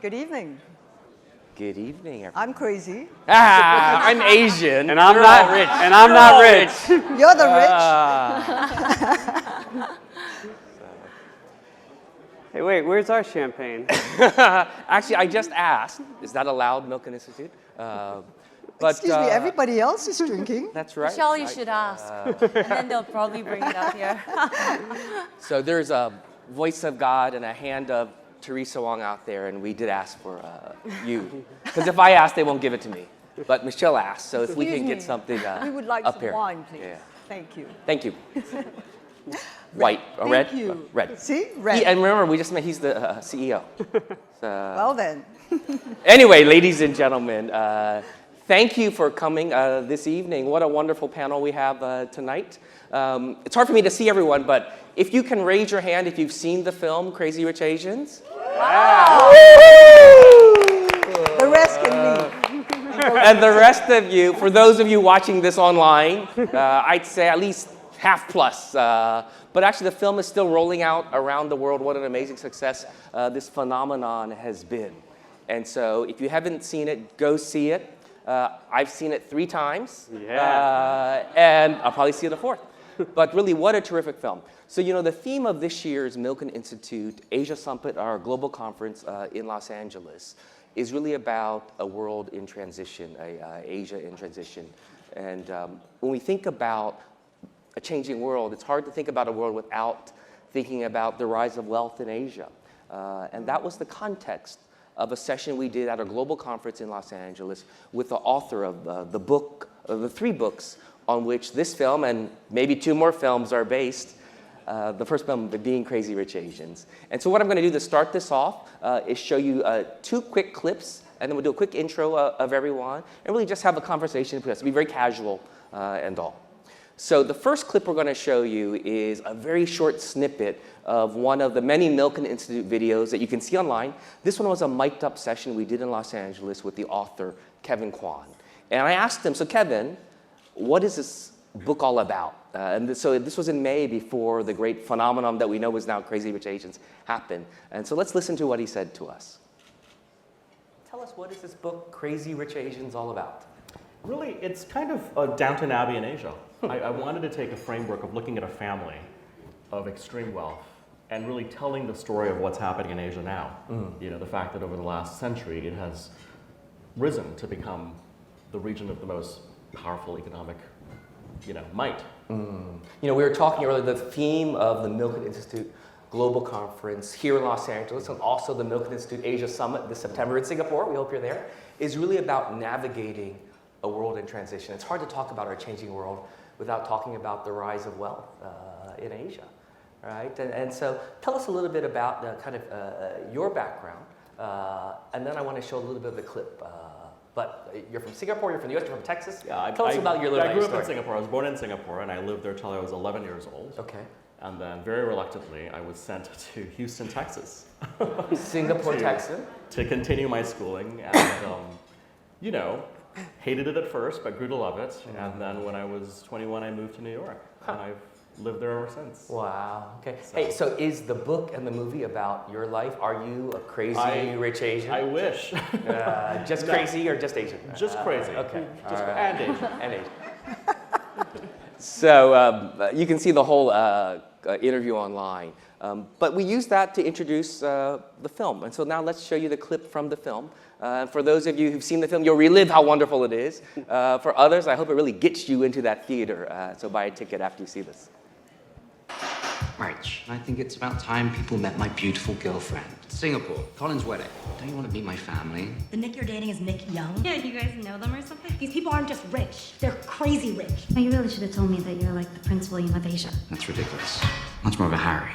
Good evening. Good evening, everyone. I'm crazy. I'm Asian. And I'm You're not all rich. And I'm You're not all rich. You're the rich. Hey, wait, where's our champagne? Actually, I just asked. Is that allowed, Milken Institute? Excuse me, everybody else is drinking. That's right. Michelle, you should ask. And then they'll probably bring it up here. So there's a voice of God and a hand of Teresa Wong out there, and we did ask for you. Because if I ask, they won't give it to me. But Michelle asked, so if we can get something We would like up some here. wine, please. Yeah. Thank you. Thank you. White, red? Thank you. Red. See? Red. And remember, we just met, he's the CEO. Well then. Anyway, ladies and gentlemen, thank you for coming this evening. What a wonderful panel we have tonight. It's hard for me to see everyone, but if you can raise your hand if you've seen the film Crazy Rich Asians. Wow. The rest can leave. And the rest of you, for those of you watching this online, I'd say at least half plus. But actually, the film is still rolling out around the world. What an amazing success this phenomenon has been. And so if you haven't seen it, go see it. I've seen it 3 times. Yeah. And I'll probably see it a 4th. But really, what a terrific film. So, you know, the theme of this year's Milken Institute Asia Summit, our global conference in Los Angeles, is really about a world in transition, Asia in transition. And when we think about a changing world, it's hard to think about a world without thinking about the rise of wealth in Asia. And that was the context of a session we did at a global conference in Los Angeles with the author of the 3 books on which this film and maybe 2 more films are based. The first film being Crazy Rich Asians. And so what I'm going to do to start this off is show you 2 quick clips, and then we'll do a quick intro of everyone, and really just have a conversation with us. It'll be very casual and all. So the first clip we're going to show you is a very short snippet of one of the many Milken Institute videos that you can see online. This one was a mic'd up session we did in Los Angeles with the author, Kevin Kwan. And I asked him, so Kevin, what is this book all about? So this was in May before the great phenomenon that we know is now Crazy Rich Asians happened. And so let's listen to what he said to us. Tell us, what is this book, Crazy Rich Asians, all about? Really, it's kind of Downton Abbey in Asia. I wanted to take a framework of looking at a family of extreme wealth and really telling the story of what's happening in Asia now. You know, the fact that over the last century it has risen to become the region of the most powerful economic, might. You know, we were talking earlier, the theme of the Milken Institute Global Conference here in Los Angeles, and also the Milken Institute Asia Summit this September in Singapore, we hope you're there, is really about navigating a world in transition. It's hard to talk about our changing world without talking about the rise of wealth in Asia, right? And so tell us a little bit about your background, and then I want to show a little bit of the clip. But you're from Singapore, you're from the US, you're from Texas. Yeah, tell us about your little I grew up story. in Singapore. I was born in Singapore, and I lived there till I was 11 years old. Okay. And then, very reluctantly, I was sent to Houston, Texas. Singapore, Texas. To continue my schooling, and hated it at first, but grew to love it. And then, when I was 21, I moved to New York, and I've lived there ever since. Wow. Okay. Hey, so is the book and the movie about your life? Are you a crazy rich Asian? I wish. Just crazy or just Asian? Just crazy. Okay. And Asian. And Asian. So you can see the whole interview online. But we used that to introduce the film. And so now let's show you the clip from the film. For those of you who've seen the film, you'll relive how wonderful it is. For others, I hope it really gets you into that theater. So buy a ticket after you see this. Marriage. I think it's about time people met my beautiful girlfriend. Singapore, Colin's wedding. Don't you want to meet my family? The Nick you're dating is Nick Young? Yeah, you guys know them or something? These people aren't just rich, they're crazy rich. Oh, you really should have told me that you're like the Prince William of Asia. That's ridiculous. Much more of a Harry.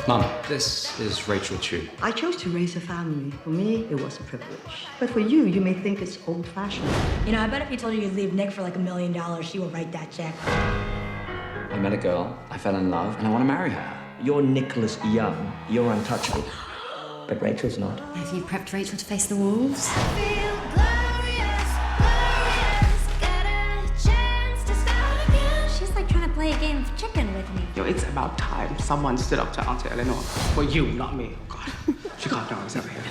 Mom, this is Rachel Chu. I chose to raise a family. For me, it was a privilege. But for you, you may think it's old-fashioned. You know, I bet if you told her you'd leave Nick for like $1 million, she would write that check. I met a girl, I fell in love, and I want to marry her. You're Nicholas Young. You're untouchable. But Rachel's not. Have you prepped Rachel to face the wolves? She's like trying to play a game of check in with me. Yo, it's about time someone stood up to Auntie Eleanor. Well, you, not me. Oh, God. She can't know I was over here.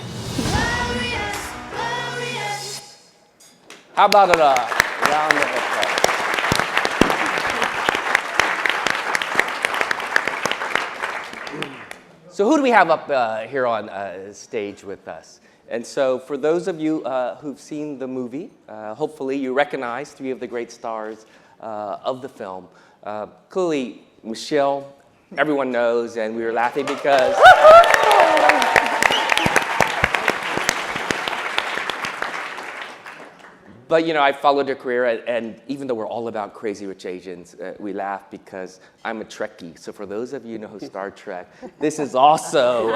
How about a round of applause? So who do we have up here on stage with us? And so for those of you who've seen the movie, hopefully you recognize three of the great stars of the film. Clearly, Michelle, everyone knows, and we were laughing because... But, you know, I followed her career, and even though we're all about Crazy Rich Asians, we laugh because I'm a Trekkie. So for those of you who know Star Trek, this is also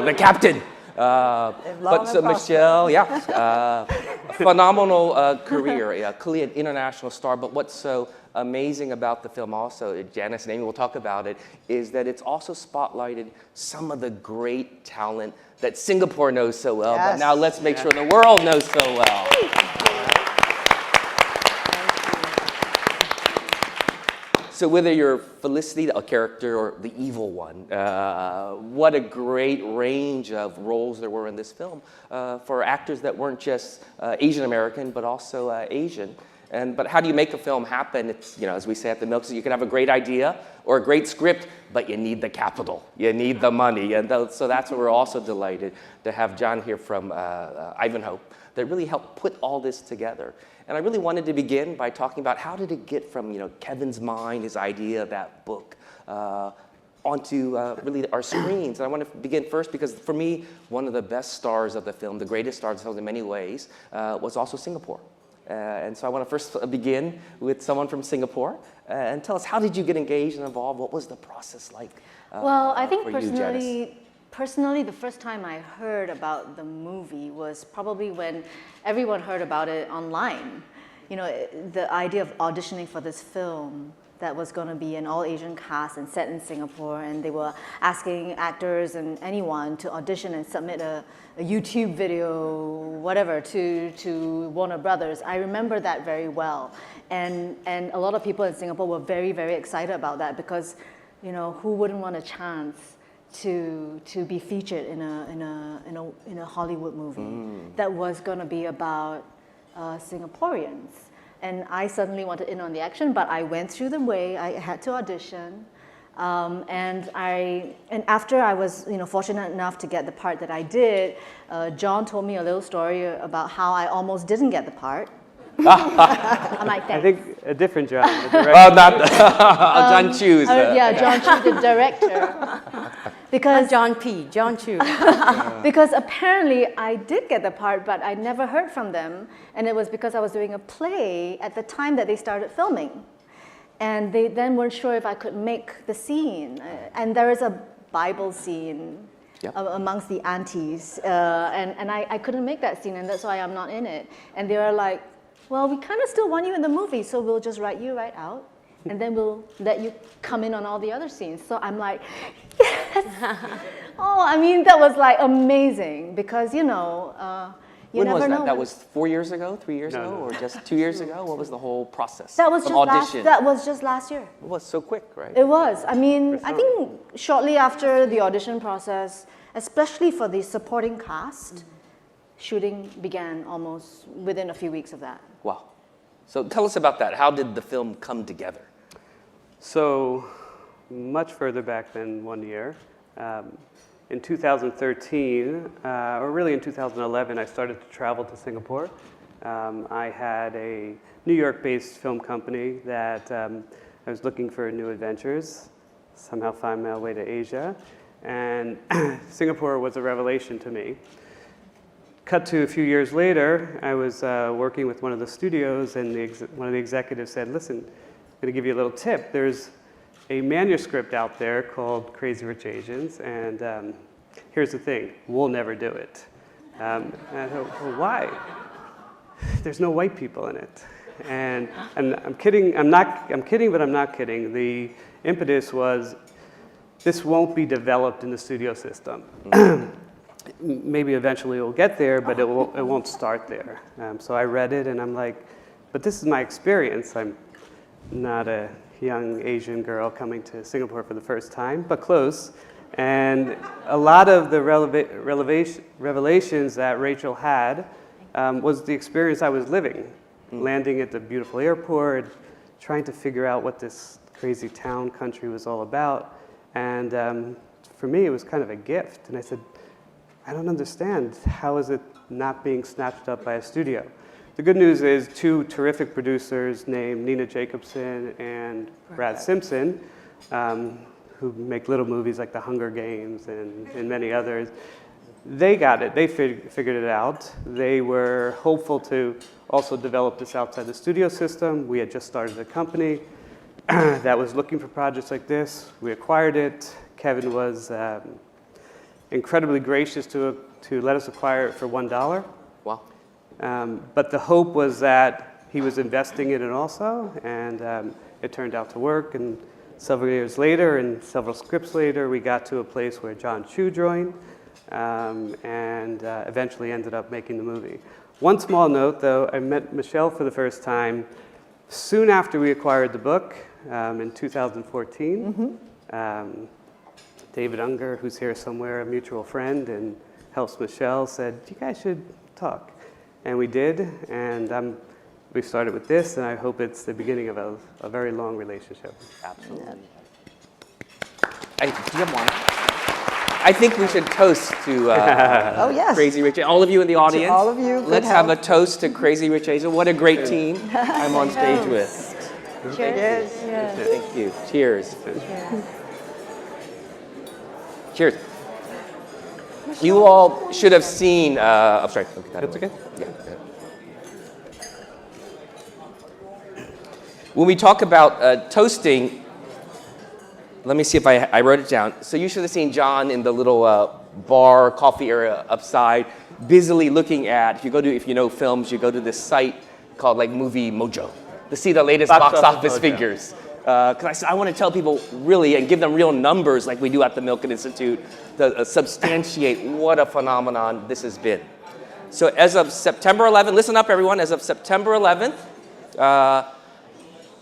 the captain. But so Michelle, phenomenal career, clearly an international star. But what's so amazing about the film also, Janice and Amy will talk about it, is that it's also spotlighted some of the great talent that Singapore knows so well. Yes. But now let's make sure the world knows so well. So whether you're Felicity, a character, or the evil one, what a great range of roles there were in this film for actors that weren't just Asian American, but also Asian. But how do you make a film happen? It's, you know, as we say at the Milken, you can have a great idea or a great script, but you need the capital, you need the money. And so that's why we're also delighted to have John here from Ivanhoe that really helped put all this together. And I really wanted to begin by talking about how did it get from, you know, Kevin's mind, his idea of that book, onto really our screens. And I want to begin first because for me, one of the best stars of the film, the greatest stars of the film in many ways, was also Singapore. And so I want to first begin with someone from Singapore and tell us, how did you get engaged and involved? What was the process like? Well, I think for you, personally, the first time I heard about the movie was probably when everyone heard about it online. You know, the idea of auditioning for this film that was going to be an all-Asian cast and set in Singapore, and they were asking actors and anyone to audition and submit a YouTube video, whatever, to Warner Brothers. I remember that very well, and a lot of people in Singapore were very, very excited about that because, you know, who wouldn't want a chance to be featured in a Hollywood movie that was going to be about Singaporeans. And I suddenly wanted in on the action, but I went through the way. I had to audition, and after I was, you know, fortunate enough to get the part that I did, John told me a little story about how I almost didn't get the part. I'm like, thanks. I think a different John. Oh, not John Chu's. Yeah, John Chu, the director. Because John Chu. Because apparently I did get the part, but I never heard from them. And it was because I was doing a play at the time that they started filming. And they then weren't sure if I could make the scene. And there is a Bible scene amongst the aunties. And I couldn't make that scene, and that's why I'm not in it. And they were like, well, we kind of still want you in the movie, so we'll just write you right out. And then we'll let you come in on all the other scenes. So I'm like, yes! Oh, I mean, that was like amazing because, you know, you never know. When was that? That was 4 years ago, 3 years ago, or just 2 years ago? What was the whole process that was of just audition? that was just last year. It was so quick, right? It was. I mean, I think shortly after the audition process, especially for the supporting cast, shooting began almost within a few weeks of that. Wow. So tell us about that. How did the film come together? So much further back than 1 year. In 2013, or really in 2011, I started to travel to Singapore. I had a New York-based film company that I was looking for new adventures, somehow find my way to Asia, and Singapore was a revelation to me. Cut to a few years later, I was working with one of the studios, and one of the executives said, listen, I'm going to give you a little tip. There's a manuscript out there called Crazy Rich Asians, and here's the thing, we'll never do it. And I thought, well, why? There's no white people in it. And I'm kidding, I'm kidding, but I'm not kidding. The impetus was, this won't be developed in the studio system. Maybe eventually it will get there, but it won't start there. So I read it, and I'm like, but this is my experience. not a young Asian girl coming to Singapore for the first time, but close. And a lot of the revelations that Rachel had was the experience I was living, landing at the beautiful airport, trying to figure out what this crazy town country was all about. And for me, it was kind of a gift. And I said, I don't understand. How is it not being snatched up by a studio? The good news is 2 terrific producers named Nina Jacobson and Brad Simpson, who make little movies like The Hunger Games and many others. They got it. They figured it out. They were hopeful to also develop this outside the studio system. We had just started a company that was looking for projects like this. We acquired it. Kevin was incredibly gracious to let us acquire it for $1. Wow. But the hope was that he was investing in it also, and it turned out to work. And several years later, and several scripts later, we got to a place where John Chu joined, and eventually ended up making the movie. One small note, though, I met Michelle for the first time soon after we acquired the book in 2014. David Unger, who's here somewhere, a mutual friend, and helps Michelle, said, you guys should talk. And we did, and we started with this, and I hope it's the beginning of a very long relationship. Absolutely. Do you have one? I think we should toast to oh, yes. Crazy Rich. All of you in the audience. To all of you. Let's have a toast to Crazy Rich Asian. What a great team I'm on stage with. Cheers. Thank you. Cheers. Cheers. You all should have seen. I'm sorry. That's okay. Yeah. When we talk about toasting, let me see if I wrote it down. So you should have seen John in the little bar, coffee area upside, busily looking at. If you know films, you go to this site called like Movie Mojo to see the latest box office figures. Because I want to tell people really and give them real numbers like we do at the Milken Institute to substantiate what a phenomenon this has been. So as of September 11th, listen up everyone, as of September 11th,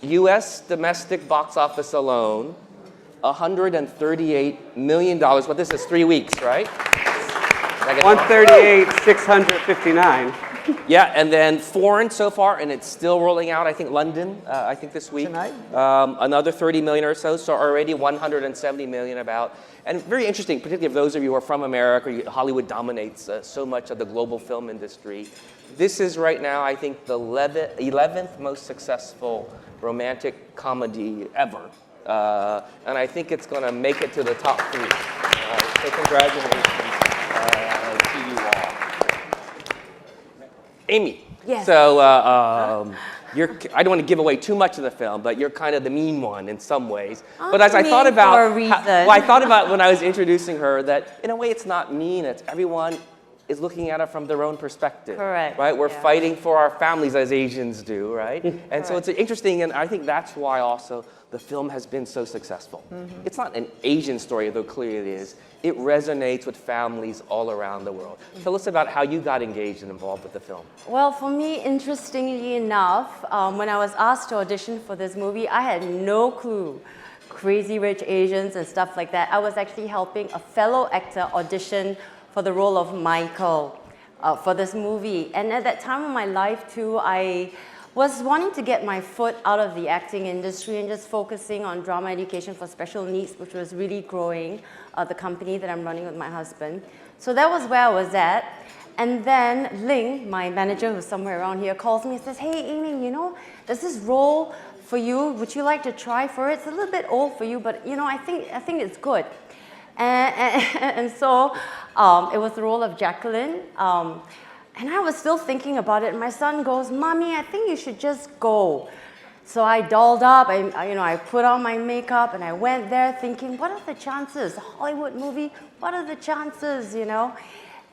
U.S. domestic box office alone, $138 million. What this is 3 weeks, right? 138,659. Yeah, and then foreign so far, and it's still rolling out. I think London, I think this week. Tonight? Another 30 million or so, so already 170 million about. And very interesting, particularly if those of you who are from America, Hollywood dominates so much of the global film industry. This is right now, I think, the 11th most successful romantic comedy ever. And I think it's going to make it to the top 3. So congratulations to you all. Amy. Yes. So I don't want to give away too much of the film, but you're kind of the mean one in some ways. But as I thought about, for a reason. I thought about when I was introducing her that in a way it's not mean. It's everyone is looking at it from their own perspective. Correct. Right? We're fighting for our families as Asians do, right? And so it's interesting, and I think that's why also the film has been so successful. It's not an Asian story, though clearly it is. It resonates with families all around the world. Tell us about how you got engaged and involved with the film. Well, for me, interestingly enough, when I was asked to audition for this movie, I had no clue. Crazy Rich Asians and stuff like that. I was actually helping a fellow actor audition for the role of Michael for this movie. And at that time of my life, too, I was wanting to get my foot out of the acting industry and just focusing on drama education for special needs, which was really growing, the company that I'm running with my husband. So that was where I was at. And then Ling, my manager who's somewhere around here, calls me and says, hey, Amy, there's this role for you. Would you like to try for it? It's a little bit old for you, but I think it's good. And so it was the role of Jacqueline. And I was still thinking about it, and my son goes, Mommy, I think you should just go. So I dolled up, I put on my makeup, and I went there thinking, what are the chances? A Hollywood movie, what are the chances,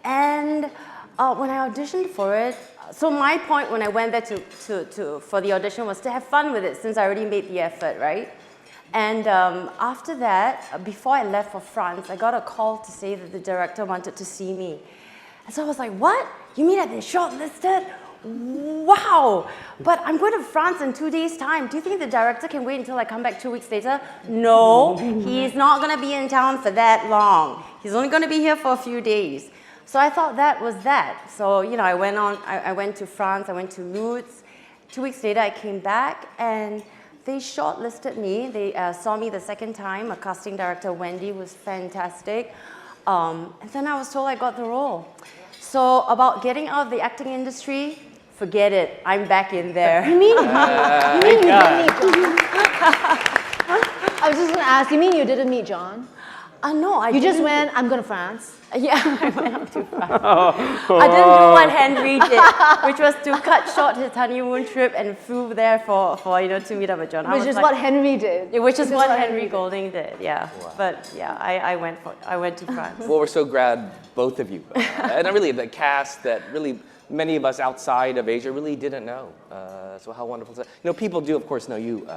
And when I auditioned for it, so my point when I went there for the audition was to have fun with it, since I already made the effort, right? And after that, before I left for France, I got a call to say that the director wanted to see me. And so I was like, what? You mean I've been shortlisted? wow, but I'm going to France in 2 days' time. Do you think the director can wait until I come back 2 weeks later? No, he's not going to be in town for that long. He's only going to be here for a few days. So I thought that was that. So, you know, I went to France, I went to Lourdes. 2 weeks later, I came back and they shortlisted me. They saw me the second time. A casting director, Wendy, was fantastic. And then I was told I got the role. So about getting out of the acting industry, forget it. I'm back in there. You mean you didn't meet John? I was just going to ask, you mean you didn't meet John? No, I You didn't. just went, I'm going to France. Yeah, I went up to France. I didn't do what Henry did, which was to cut short his honeymoon trip and flew there for to meet up with John. Which is what Henry did. Which is what Henry Golding did, yeah. Wow. But yeah, I went to France. Well, we're so glad, both of you. And really, the cast that really many of us outside of Asia really didn't know. So how wonderful is that? You know, people do, of course, know you,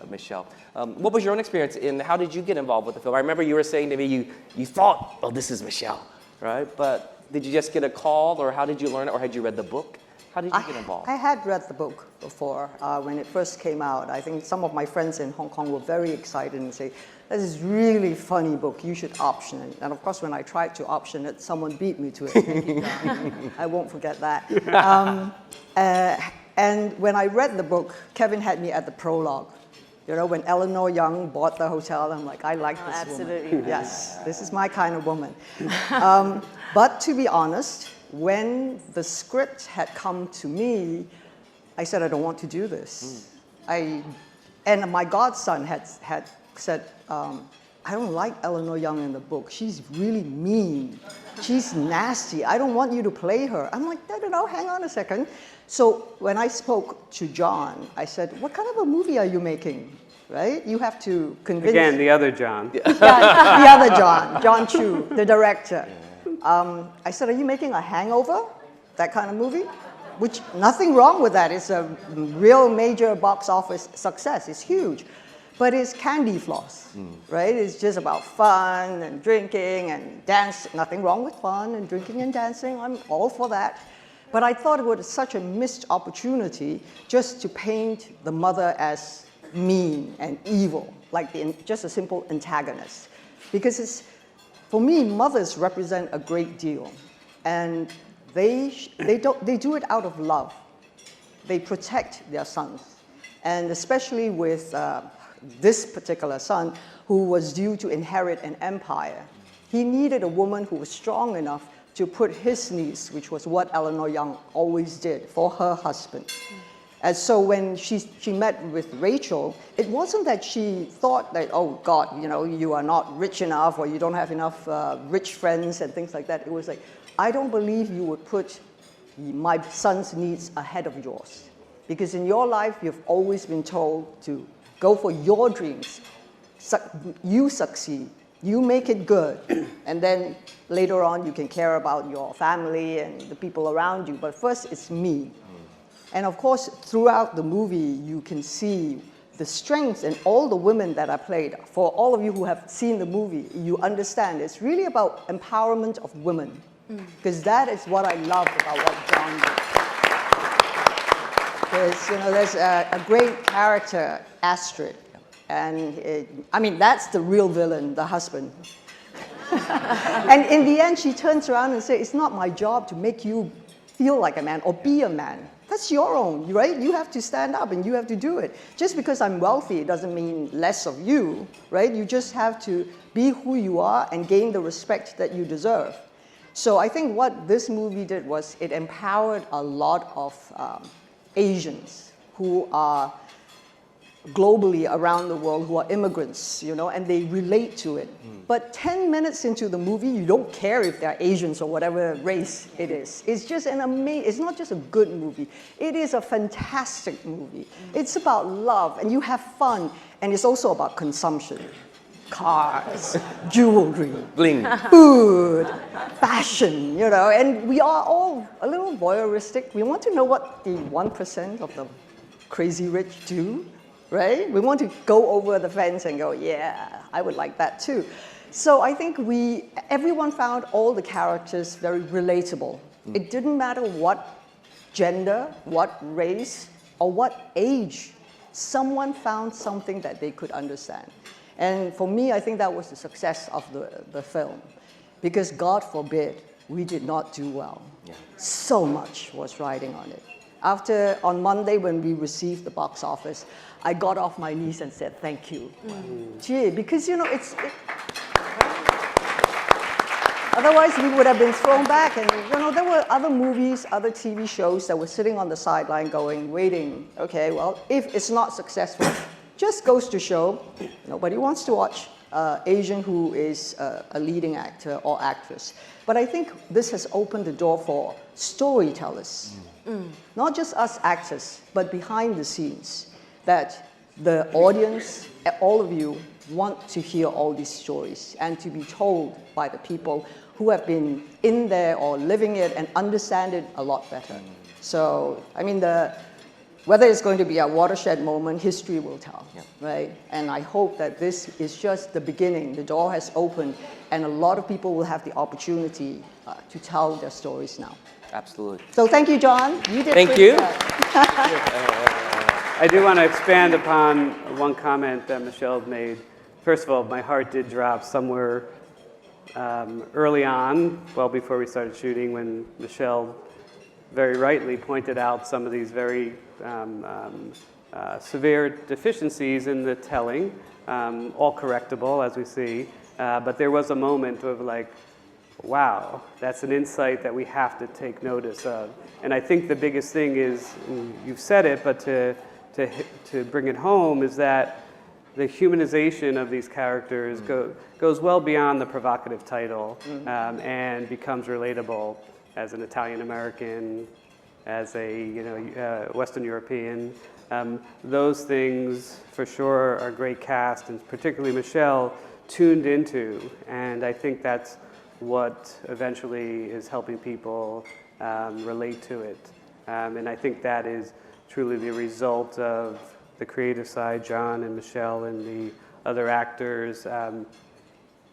Michelle. What was your own experience in how did you get involved with the film? I remember you were saying to me you thought, oh, this is Michelle, right? But did you just get a call, or how did you learn it, or had you read the book? How did you get involved? I had read the book before when it first came out. I think some of my friends in Hong Kong were very excited and say, this is really funny book, you should option it. And of course, when I tried to option it, someone beat me to it. I won't forget that. And when I read the book, Kevin had me at the prologue. You know, when Eleanor Young bought the hotel, I'm like, I like this absolutely. woman. Yes, this is my kind of woman. But to be honest, when the script had come to me, I said, I don't want to do this. And my godson had said, I don't like Eleanor Young in the book. She's really mean. She's nasty. I don't want you to play her. I'm like, no, hang on a second. So when I spoke to John, I said, what kind of a movie are you making? Right? You have to convince... Again, the other John. Yeah, the other John, John Chu, the director. I said, are you making a Hangover? That kind of movie? Which, nothing wrong with that. It's a real major box office success. It's huge. But it's candy floss, right? It's just about fun and drinking and dance. Nothing wrong with fun and drinking and dancing. I'm all for that. But I thought it was such a missed opportunity just to paint the mother as mean and evil, like just a simple antagonist. Because for me, mothers represent a great deal. And they do it out of love. They protect their sons. And especially with this particular son, who was due to inherit an empire, he needed a woman who was strong enough to put his needs, which was what Eleanor Young always did for her husband. And so when she met with Rachel, it wasn't that she thought that, oh God, you are not rich enough, or you don't have enough rich friends and things like that. It was like, I don't believe you would put my son's needs ahead of yours. Because in your life, you've always been told to go for your dreams. You succeed. You make it good. And then later on, you can care about your family and the people around you. But first, it's me. And of course, throughout the movie, you can see the strengths and all the women that are played. For all of you who have seen the movie, you understand it's really about empowerment of women. Because that is what I love about what John did. Because there's a great character, Astrid. And that's the real villain, the husband. And in the end, she turns around and says, it's not my job to make you feel like a man or be a man. That's your own, right? You have to stand up and you have to do it. Just because I'm wealthy, it doesn't mean less of you, right? You just have to be who you are and gain the respect that you deserve. So I think what this movie did was it empowered a lot of Asians who are globally around the world, who are immigrants, and they relate to it. But 10 minutes into the movie, you don't care if they're Asians or whatever race it is. It's just it's not just a good movie. It is a fantastic movie. It's about love, and you have fun, and it's also about consumption. Cars, jewelry, bling, food, fashion, and we are all a little voyeuristic. We want to know what the 1% of the crazy rich do. Right? We want to go over the fence and go, yeah, I would like that too. So I think everyone found all the characters very relatable. It didn't matter what gender, what race, or what age, someone found something that they could understand. And for me, I think that was the success of the film. Because God forbid, we did not do well. Yeah. So much was riding on it. On Monday, when we received the box office, I got off my knees and said, thank you. Gee, because, otherwise we would have been thrown back. And, there were other movies, other TV shows that were sitting on the sideline waiting. Okay, well, if it's not successful, just goes to show nobody wants to watch Asian who is a leading actor or actress. But I think this has opened the door for storytellers. Not just us actors, but behind the scenes, that the audience, all of you, want to hear all these stories and to be told by the people who have been in there or living it and understand it a lot better. So, whether it's going to be a watershed moment, history will tell, right? And I hope that this is just the beginning. The door has opened, and a lot of people will have the opportunity to tell their stories now. Absolutely. So thank you, John. You did Thank pretty you. good. I do want to expand upon one comment that Michelle made. First of all, my heart did drop somewhere early on, well before we started shooting, when Michelle very rightly pointed out some of these very severe deficiencies in the telling, all correctable, as we see. But there was a moment of wow, that's an insight that we have to take notice of. And I think the biggest thing is, you've said it, but to bring it home, is that the humanization of these characters goes well beyond the provocative title, and becomes relatable as an Italian American, as a Western European. Those things for sure are great cast, and particularly Michelle tuned into, and I think that's what eventually is helping people relate to it. And I think that is truly the result of the creative side, John and Michelle and the other actors,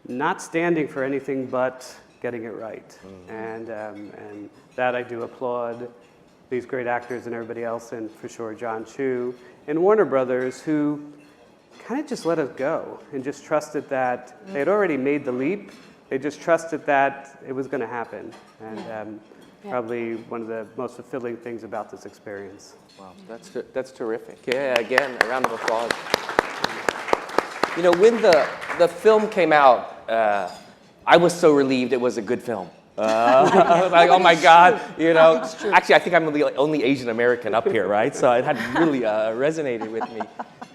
not standing for anything but getting it right. And that I do applaud these great actors and everybody else, and for sure John Chu and Warner Brothers, who kind of just let us go and just trusted that they had already made the leap. They just trusted that it was going to happen, and probably one of the most fulfilling things about this experience. Wow, that's terrific. Yeah, again, a round of applause. When the film came out, I was so relieved it was a good film. I was like, oh my God, Actually, I think I'm the only Asian American up here, right? So it had really resonated with me.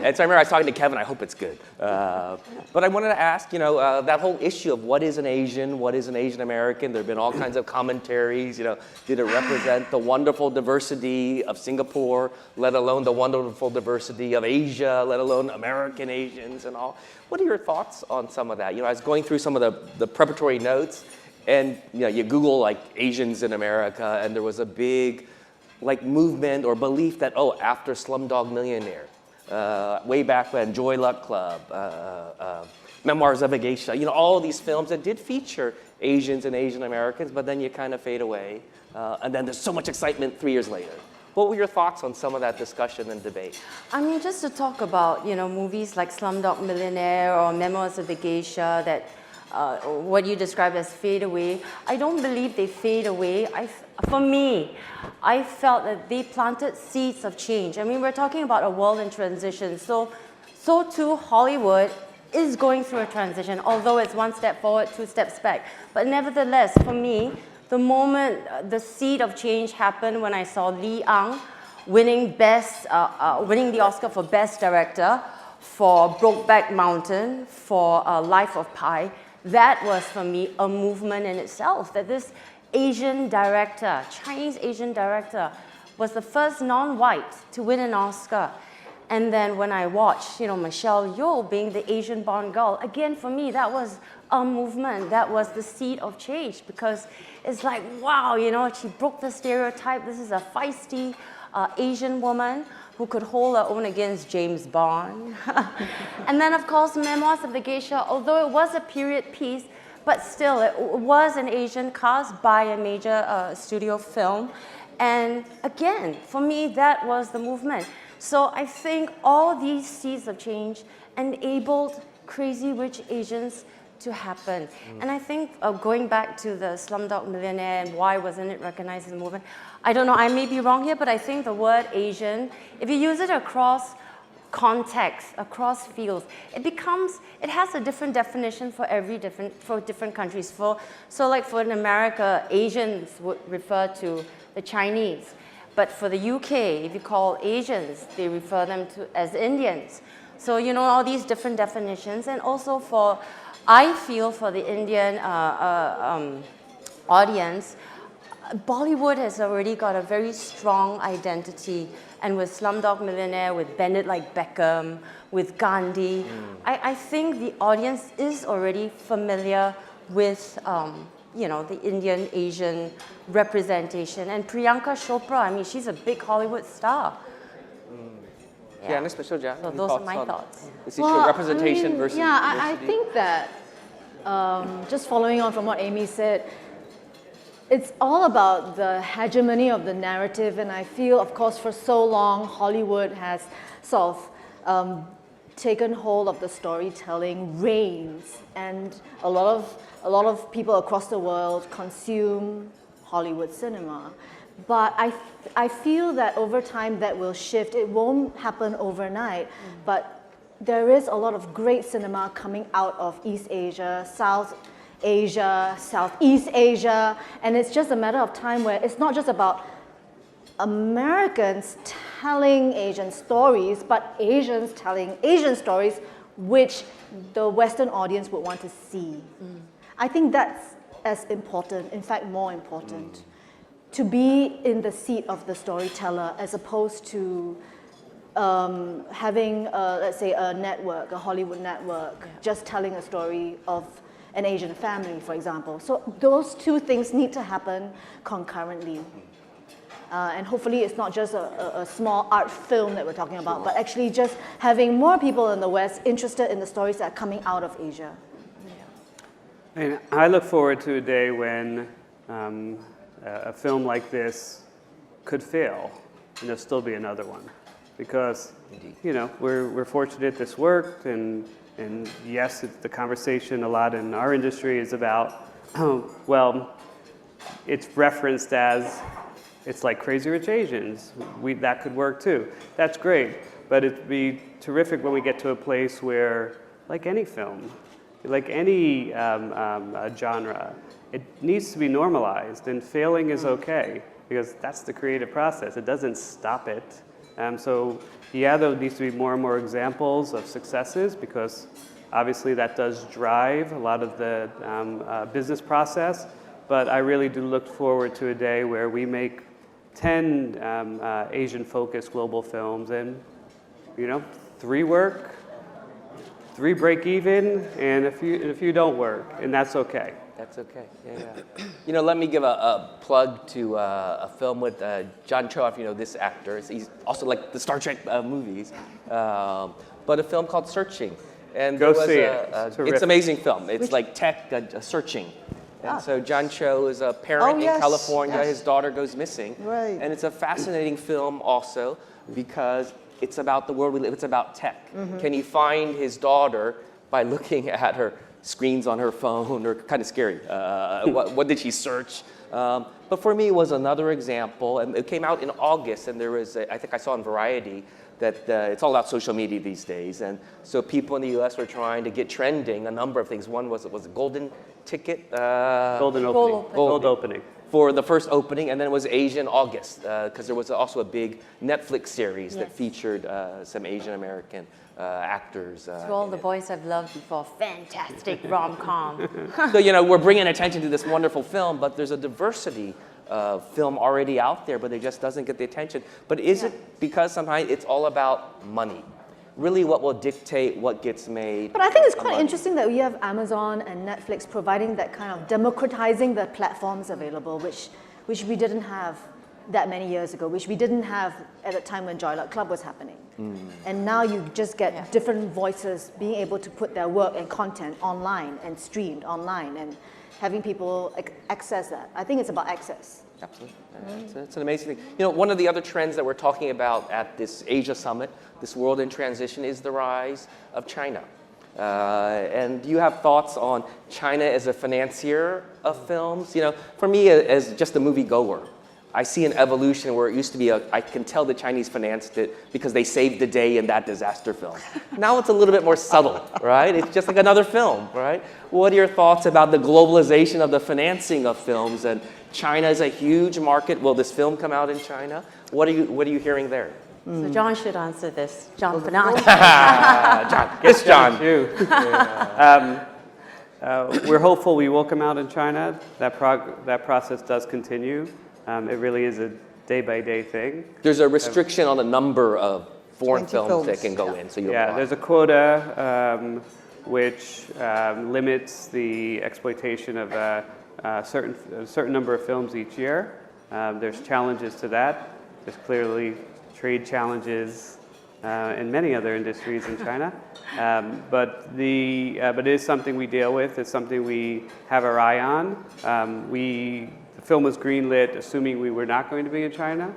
And so I remember I was talking to Kevin, I hope it's good. But I wanted to ask, that whole issue of what is an Asian American? There have been all kinds of commentaries, did it represent the wonderful diversity of Singapore, let alone the wonderful diversity of Asia, let alone American Asians and all? What are your thoughts on some of that? I was going through some of the preparatory notes, and you Google Asians in America, and there was a big movement or belief that, after Slumdog Millionaire, way back when, Joy Luck Club, Memoirs of a Geisha, all of these films that did feature Asians and Asian Americans, but then you kind of fade away. And then there's so much excitement 3 years later. What were your thoughts on some of that discussion and debate? Just to talk about, movies like Slumdog Millionaire or Memoirs of a Geisha that what you described as fade away, I don't believe they fade away. For me, I felt that they planted seeds of change. We're talking about a world in transition, so too Hollywood is going through a transition, although it's one step forward, 2 steps back. But nevertheless, for me, the moment the seed of change happened when I saw Lee Ang winning the Oscar for Best Director for Brokeback Mountain, for Life of Pi, that was for me a movement in itself, that this Asian director, Chinese Asian director, was the first non-white to win an Oscar. And then when I watched, Michelle Yeoh being the Asian Bond girl, again for me that was a movement, that was the seed of change, because it's like, wow, she broke the stereotype. This is a feisty Asian woman who could hold her own against James Bond. And then of course Memoirs of the Geisha, although it was a period piece, but still it was an Asian cast by a major studio film. And again, for me, that was the movement. So I think all these seeds of change enabled Crazy Rich Asians to happen. And I think going back to the Slumdog Millionaire and why wasn't it recognized as a movement, I don't know, I may be wrong here, but I think the word Asian, if you use it across context, across fields, it has a different definition for different countries. So like for in America, Asians would refer to the Chinese. But for the UK, if you call Asians, they refer them to as Indians. So, you know, all these different definitions. And also I feel for the Indian audience, Bollywood has already got a very strong identity. And with Slumdog Millionaire, with Bend It Like Beckham, with Gandhi, I think the audience is already familiar with you know, the Indian Asian representation. And Priyanka Chopra, I mean, she's a big Hollywood star. Yeah, and Michelle Yeoh, so those are my thoughts. Is it true representation versus I think that just following on from what Amy said, it's all about the hegemony of the narrative, and I feel, of course, for so long, Hollywood has sort of taken hold of the storytelling reins, and a lot of people across the world consume Hollywood cinema. But I feel that over time that will shift. It won't happen overnight, but there is a lot of great cinema coming out of East Asia, South Asia, Southeast Asia, and it's just a matter of time where it's not just about Americans telling Asian stories, but Asians telling Asian stories which the Western audience would want to see. I think that's as important, in fact more important, to be in the seat of the storyteller as opposed to having, let's say, a network, a Hollywood network, just telling a story of an Asian family, for example. So those two things need to happen concurrently. And hopefully it's not just a small art film that we're talking about, but actually just having more people in the West interested in the stories that are coming out of Asia. And I look forward to a day when a film like this could fail, and there'll still be another one. Because, you know, we're fortunate this worked, and yes, the conversation a lot in our industry is about, well, it's referenced as, it's like Crazy Rich Asians. That could work too. That's great, but it'd be terrific when we get to a place where, like any film, like any genre, it needs to be normalized, and failing is okay, because that's the creative process. It doesn't stop it. So yeah, there needs to be more and more examples of successes, because obviously that does drive a lot of the business process, but I really do look forward to a day where we make 10 Asian-focused global films, and, you know, 3 work, 3 break even, and a few don't work, and that's okay. That's okay. Yeah. You know, let me give a plug to a film with John Cho, if you know this actor. He's also like the Star Trek movies, but a film called Searching. And Go see it. It's an amazing film. It's like tech searching. And so John Cho is a parent in California. Yes. His daughter goes missing. Right. And it's a fascinating film also because it's about the world we live. It's about tech. Can he find his daughter by looking at her screens on her phone? Or kind of scary. What did she search? But for me, it was another example. And it came out in August, and there was, I think I saw in Variety, that it's all about social media these days. And so people in the US were trying to get trending a number of things. One was a golden ticket? Golden opening. For the first opening, and then it was Asian August, because there was also a big Netflix series that featured some Asian American actors. To all the boys I've loved before, fantastic rom-com. So, you know, we're bringing attention to this wonderful film, but there's a diversity of film already out there, but it just doesn't get the attention. But is it because sometimes it's all about money? Really what will dictate what gets made? But I think it's quite interesting that we have Amazon and Netflix providing that kind of democratizing the platforms available, which we didn't have that many years ago, which we didn't have at the time when Joy Luck Club was happening. And now you just get different voices being able to put their work and content online and streamed online and having people access that. I think it's about access. Absolutely. It's an amazing thing. You know, one of the other trends that we're talking about at this Asia Summit, this World in Transition, is the rise of China. And do you have thoughts on China as a financier of films? You know, for me, as just a movie goer, I see an evolution where it used to be I can tell the Chinese financed it because they saved the day in that disaster film. Now it's a little bit more subtle, right? It's just like another film, right? What are your thoughts about the globalization of the financing of films? And China is a huge market. Will this film come out in China? What are you hearing there? So John should answer this. John Fernand. John. Yes, John. Too. We're hopeful we will come out in China. That process does continue. It really is a day-by-day thing. There's a restriction on the number of foreign films that can go in. So there's a quota which limits the exploitation of a certain number of films each year. There's challenges to that. There's clearly trade challenges in many other industries in China. But it is something we deal with. It's something we have our eye on. The film was greenlit assuming we were not going to be in China.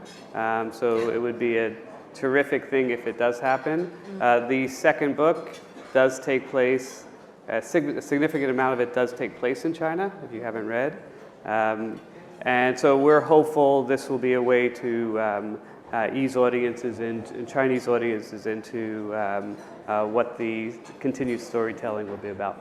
So it would be a terrific thing if it does happen. The second book does take place, a significant amount of it does take place in China, if you haven't read. And so we're hopeful this will be a way to ease audiences and Chinese audiences into what the continued storytelling will be about.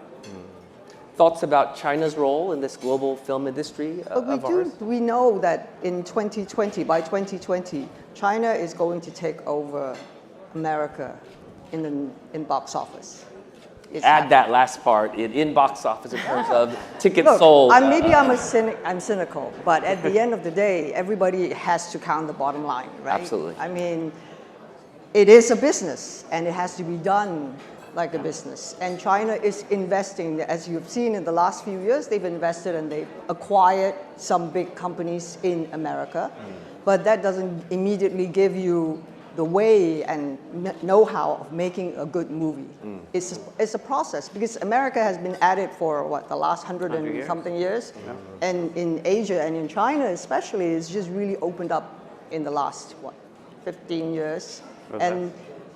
Thoughts about China's role in this global film industry of ours? We know that in 2020, by 2020, China is going to take over America in box office. Add that last part in box office in terms of tickets Look, sold. Maybe I'm cynical, but at the end of the day, everybody has to count the bottom line, right? Absolutely. I mean, it is a business, and it has to be done like a business. And China is investing, as you've seen in the last few years, they've invested and they've acquired some big companies in America. But that doesn't immediately give you the way and know-how of making a good movie. It's a process, because America has been at it for the last 100 and something years. And in Asia and in China especially, it's just really opened up in the last 15 years. And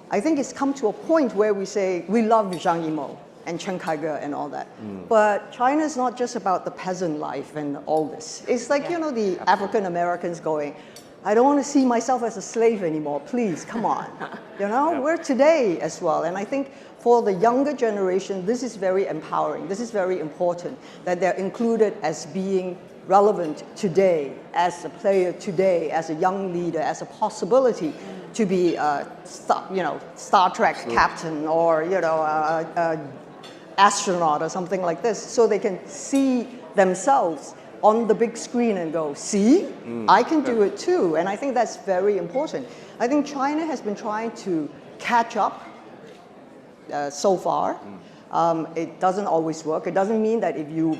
I think it's come to a point where we say we love Zhang Yimou and Chen Kaige and all that. But China is not just about the peasant life and all this. It's like, the African Americans going, I don't want to see myself as a slave anymore. Please, come on. We're today as well. And I think for the younger generation, this is very empowering. This is very important that they're included as being relevant today, as a player today, as a young leader, as a possibility to be a Star Trek captain or astronaut or something like this, so they can see themselves on the big screen and go, see, I can do it too. And I think that's very important. I think China has been trying to catch up so far. It doesn't always work. It doesn't mean that if you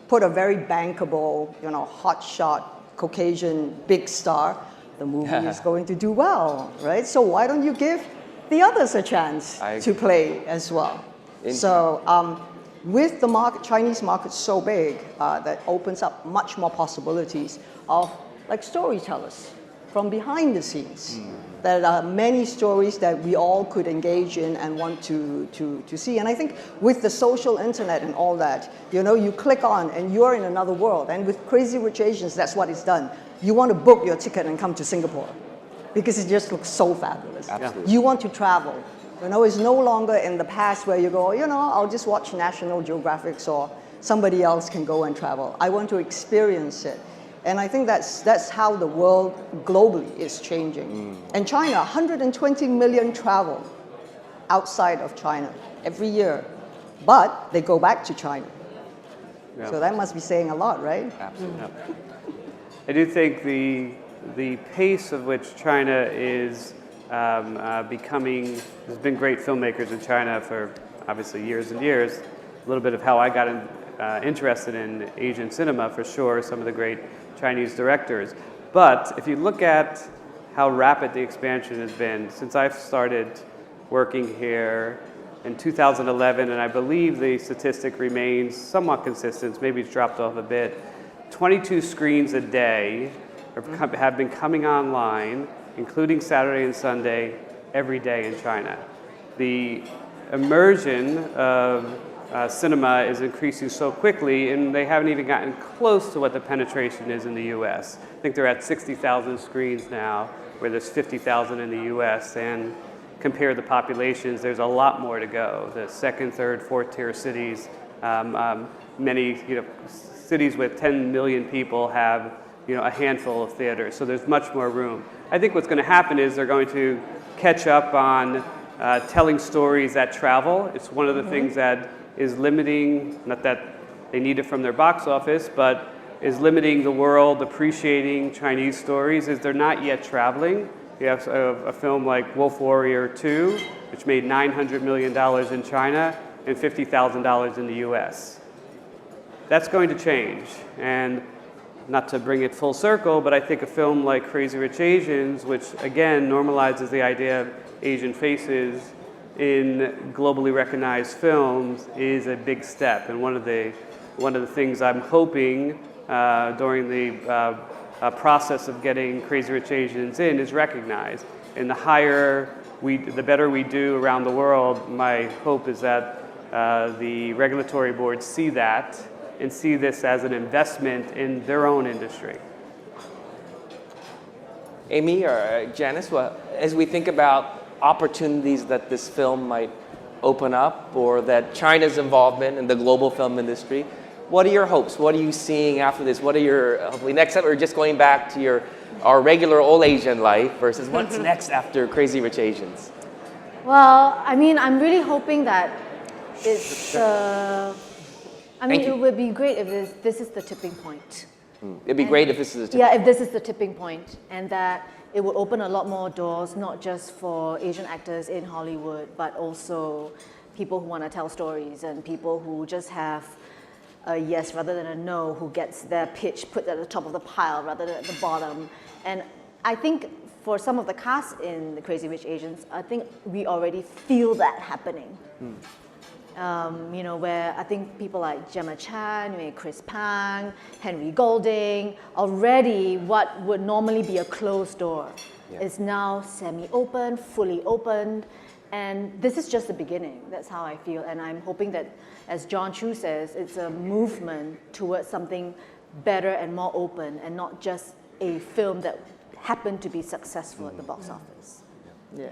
put a very bankable, hotshot Caucasian big star, the movie is going to do well, right? So why don't you give the others a chance to play as well? So with the Chinese market so big, that opens up much more possibilities of storytellers from behind the scenes. There are many stories that we all could engage in and want to see. And I think with the social internet and all that, you click on and you're in another world. And with Crazy Rich Asians, that's what it's done. You want to book your ticket and come to Singapore because it just looks so fabulous. Absolutely. You want to travel. It's no longer in the past where you go, I'll just watch National Geographic or somebody else can go and travel. I want to experience it. And I think that's how the world globally is changing. And China, 120 million travel outside of China every year, but they go back to China. Yeah. So that must be saying a lot, right? Absolutely. I do think the pace of which China is becoming, there's been great filmmakers in China for obviously years and years. A little bit of how I got interested in Asian cinema, for sure, some of the great Chinese directors. But if you look at how rapid the expansion has been since I've started working here in 2011, and I believe the statistic remains somewhat consistent, maybe it's dropped off a bit, 22 screens a day have been coming online, including Saturday and Sunday, every day in China. The immersion of cinema is increasing so quickly, and they haven't even gotten close to what the penetration is in the US. I think they're at 60,000 screens now, where there's 50,000 in the US, and compare the populations, there's a lot more to go. The second, third, fourth tier cities, many cities with 10 million people have a handful of theaters, so there's much more room. I think what's going to happen is they're going to catch up on telling stories that travel. It's one of the things that is limiting, not that they need it from their box office, but is limiting the world appreciating Chinese stories, is they're not yet traveling. You have a film like Wolf Warrior 2, which made $900 million in China and $50,000 in the US. That's going to change. And not to bring it full circle, but I think a film like Crazy Rich Asians, which again normalizes the idea of Asian faces in globally recognized films, is a big step. And one of the things I'm hoping during the process of getting Crazy Rich Asians in is recognized. And the better we do around the world, my hope is that the regulatory boards see that and see this as an investment in their own industry. Amy or Janice, as we think about opportunities that this film might open up, or that China's involvement in the global film industry, what are your hopes? What are you seeing after this? What are your, hopefully next step, or just going back to our regular old Asian life versus what's next after Crazy Rich Asians? Well, I mean, I'm really hoping that it's, it would be great if this is the tipping point. It'd be great if this is the tipping point. Yeah, if this is the tipping point, and that it would open a lot more doors, not just for Asian actors in Hollywood, but also people who want to tell stories and people who just have a yes rather than a no, who gets their pitch put at the top of the pile rather than at the bottom. And I think for some of the cast in the Crazy Rich Asians, I think we already feel that happening. Where I think people like Gemma Chan, Chris Pang, Henry Golding, already what would normally be a closed door is now semi-open, fully opened, and this is just the beginning. That's how I feel, and I'm hoping that, as John Chu says, it's a movement towards something better and more open, and not just a film that happened to be successful at the box office. Yeah.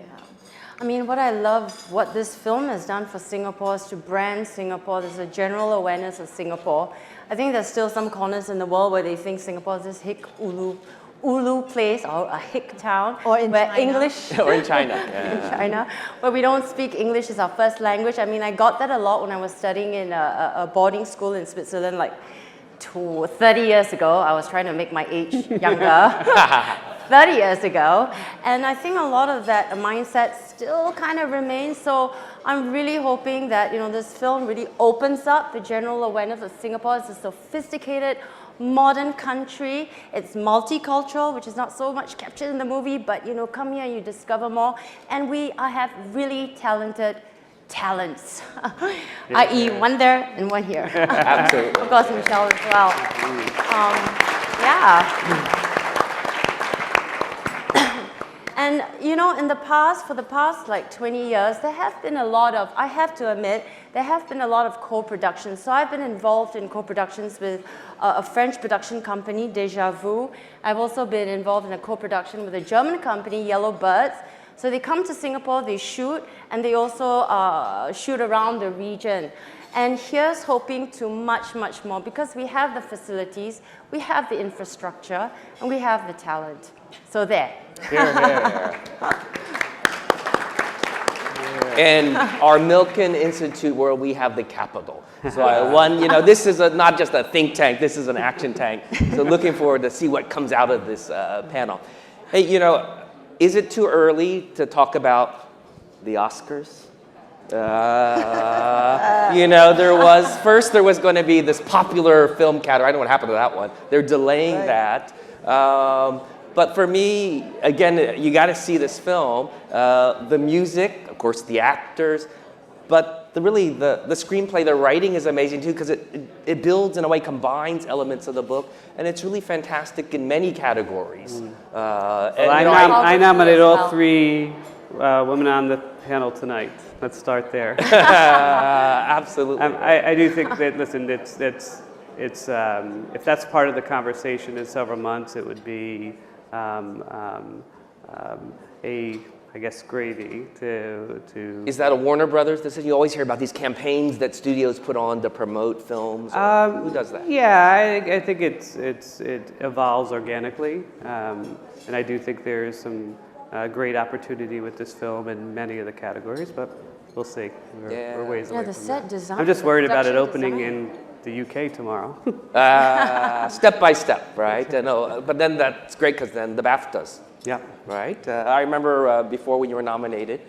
I mean, what I love, what this film has done for Singapore is to brand Singapore. There's a general awareness of Singapore. I think there's still some corners in the world where they think Singapore is this hick ulu place, or a hick town, or in where China. English or in China, in China, where we don't speak English as our first language. I mean, I got that a lot when I was studying in a boarding school in Switzerland, like 30 years ago. I was trying to make my age younger. 30 years ago, and I think a lot of that mindset still kind of remains. So I'm really hoping that this film really opens up the general awareness of Singapore as a sophisticated, modern country. It's multicultural, which is not so much captured in the movie, but come here and you discover more. And we have really talented talents, i.e. one there and one here. Absolutely. Of course, Michelle as well. Yeah. And in the past, for the past like 20 years, there have been a lot of, I have to admit, there have been a lot of co-productions. So I've been involved in co-productions with a French production company, Déjà Vu. I've also been involved in a co-production with a German company, Yellow Birds. So they come to Singapore, they shoot, and they also shoot around the region. And here's hoping to much, much more, because we have the facilities, we have the infrastructure, and we have the talent. So there. Here, here. And our Milken Institute, where we have the capital. So this is not just a think tank, this is an action tank. So looking forward to see what comes out of this panel. Hey, is it too early to talk about the Oscars? There was going to be this popular film category. I don't know what happened to that one. They're delaying that. But for me, again, you got to see this film. The music, of course, the actors, but the screenplay, the writing is amazing too, because it builds in a way, combines elements of the book, and it's really fantastic in many categories. I nominate all 3 women on the panel tonight. Let's start there. Absolutely. I do think that, listen, it's if that's part of the conversation in several months, it would be I guess, gravy to. Is that a Warner Brothers decision? You always hear about these campaigns that studios put on to promote films. Who does that? Yeah, I think it evolves organically, and I do think there is some great opportunity with this film in many of the categories, but we'll see. We're ways away the from set that. design. I'm just worried about it production opening design. in the UK tomorrow. Step by step, right? No, but then that's great because then the BAFTAs. Yeah. Right? I remember before when you were nominated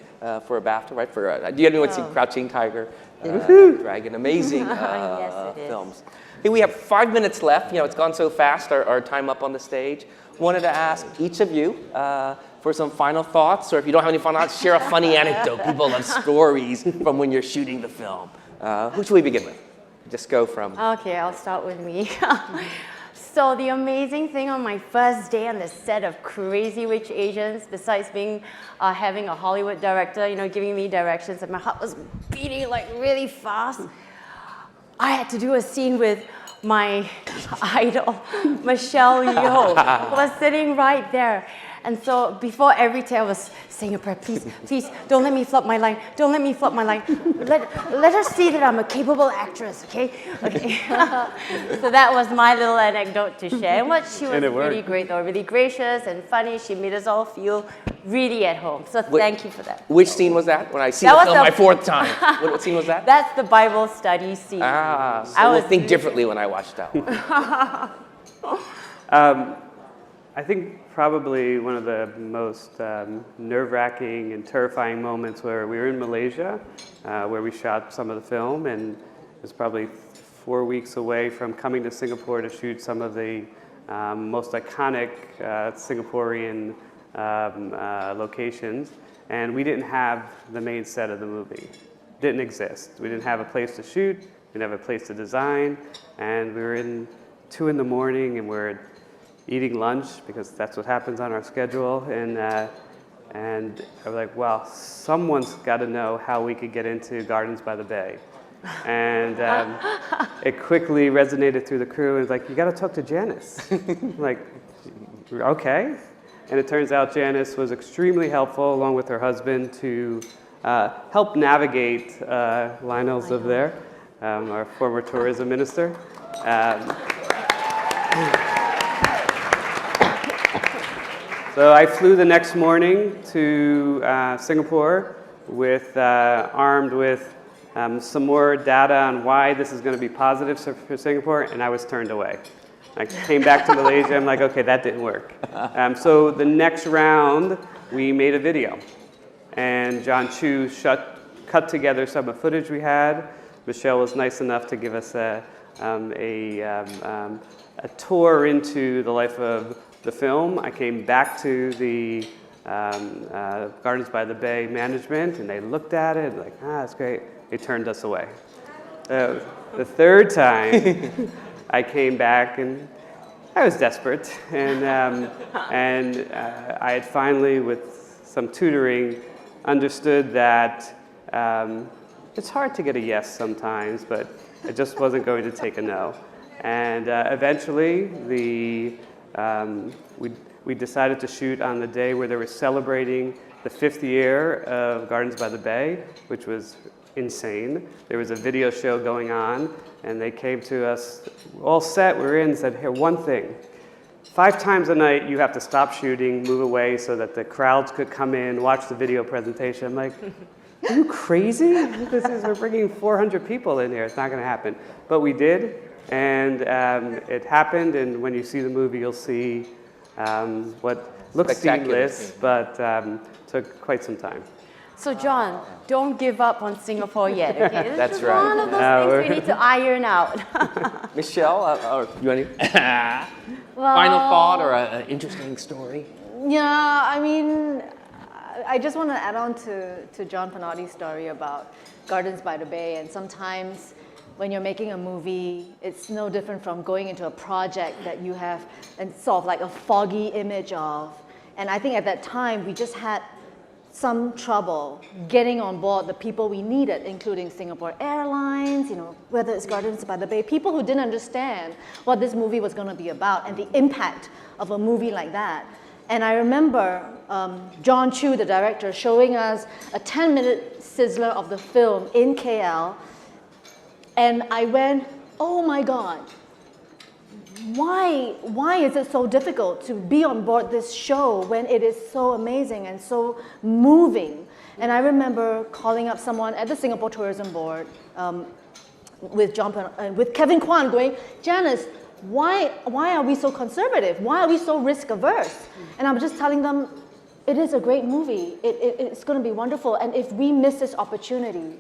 for a BAFTA, right? For do you anyone see Crouching Tiger, Dragon? Amazing films. Hey, we have 5 minutes left. You know, it's gone so fast. Our time up on the stage. Wanted to ask each of you for some final thoughts, or if you don't have any final thoughts, share a funny anecdote. People love stories from when you're shooting the film. Who should we begin with? Just go from. Okay, I'll start with me. So the amazing thing on my first day on the set of Crazy Rich Asians, besides being having a Hollywood director, you know, giving me directions, and my heart was beating like really fast, I had to do a scene with my idol, Michelle Yeoh, who was sitting right there. And so before every take, I was saying a prayer, please, please, don't let me flub my line. Don't let me flub my line. Let her see that I'm a capable actress, okay? Okay. So that was my little anecdote to share. And what she was really great, though, really gracious and funny. She made us all feel really at home. So thank you for that. Which scene was that? When I see the film my 4th time. What scene was that? That's the Bible study scene. So I will think differently when I watch that one. I think probably one of the most nerve-wracking and terrifying moments where we were in Malaysia, where we shot some of the film, and it was probably 4 weeks away from coming to Singapore to shoot some of the most iconic Singaporean locations, and we didn't have the main set of the movie. Didn't exist. We didn't have a place to shoot, we didn't have a place to design, and we were in 2 in the morning, and we're eating lunch because that's what happens on our schedule, and I was like, wow, someone's got to know how we could get into Gardens by the Bay. And it quickly resonated through the crew, and it's like, you got to talk to Janice. I'm like, okay. And it turns out Janice was extremely helpful, along with her husband, to help navigate Lionel's over there, our former tourism minister. So I flew the next morning to Singapore armed with some more data on why this is going to be positive for Singapore, and I was turned away. I came back to Malaysia, I'm like, okay, that didn't work. So the next round, we made a video. And John Chu cut together some of the footage we had. Michelle was nice enough to give us a tour into the life of the film. I came back to the Gardens by the Bay management, and they looked at it like, that's great. They turned us away. The 3rd time, I came back, and I was desperate, and I had finally, with some tutoring, understood that it's hard to get a yes sometimes, but I just wasn't going to take a no. And eventually, we decided to shoot on the day where they were celebrating the 5th year of Gardens by the Bay, which was insane. There was a video show going on, and they came to us, all set, we were in, and said, here, one thing. 5 times a night, you have to stop shooting, move away so that the crowds could come in, watch the video presentation. I'm like, are you crazy? We're bringing 400 people in here. It's not going to happen. But we did. And it happened, and when you see the movie, you'll see what looks seamless, but took quite some time. So John, don't give up on Singapore yet, okay? This That's is right. one of those things we need to iron out. Michelle, or you want to final thought or an interesting story? Yeah, I mean, I just want to add on to John Panotti's story about Gardens by the Bay. And sometimes when you're making a movie, it's no different from going into a project that you have and sort of like a foggy image of. And I think at that time, we just had some trouble getting on board the people we needed, including Singapore Airlines, whether it's Gardens by the Bay, people who didn't understand what this movie was going to be about and the impact of a movie like that. And I remember John Chu, the director, showing us a 10-minute sizzler of the film in KL. And I went, oh my God, why is it so difficult to be on board this show when it is so amazing and so moving? And I remember calling up someone at the Singapore Tourism Board with Kevin Kwan going, Janice, why are we so conservative? Why are we so risk averse? And I'm just telling them, it is a great movie. It's going to be wonderful. And if we miss this opportunity,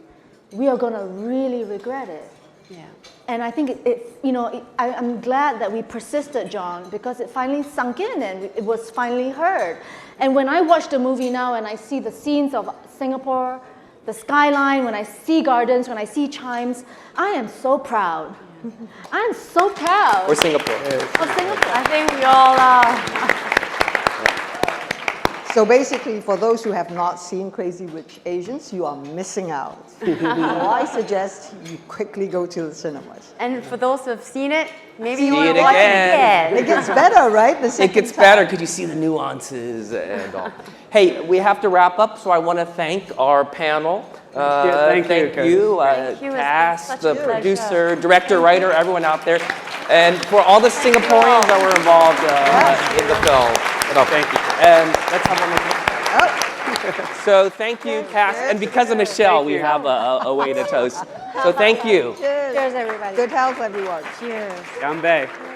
we are going to really regret it. Yeah. And I think I'm glad that we persisted, John, because it finally sunk in and it was finally heard. And when I watch the movie now and I see the scenes of Singapore, the skyline, when I see gardens, when I see chimes, I am so proud. I'm so proud. Or Singapore. Of Singapore. I think we all are. So basically, for those who have not seen Crazy Rich Asians, you are missing out. So I suggest you quickly go to the cinemas. And for those who have seen it, maybe See you want it to watch again. it It gets better, right? The It second gets time. better because you see the nuances and all. Hey, we have to wrap up, so I want to thank our panel. Thank you, Thank you, Thank you. It's been cast, such the a pleasure. producer, director, writer, everyone out there, and for all the Singaporeans that were involved in the film. Thank you. And let's have one more. So thank you, cast, and because of Michelle, we have a way to toast. So thank you. Cheers. Cheers, everybody. Good health, everyone. Cheers. Gambe.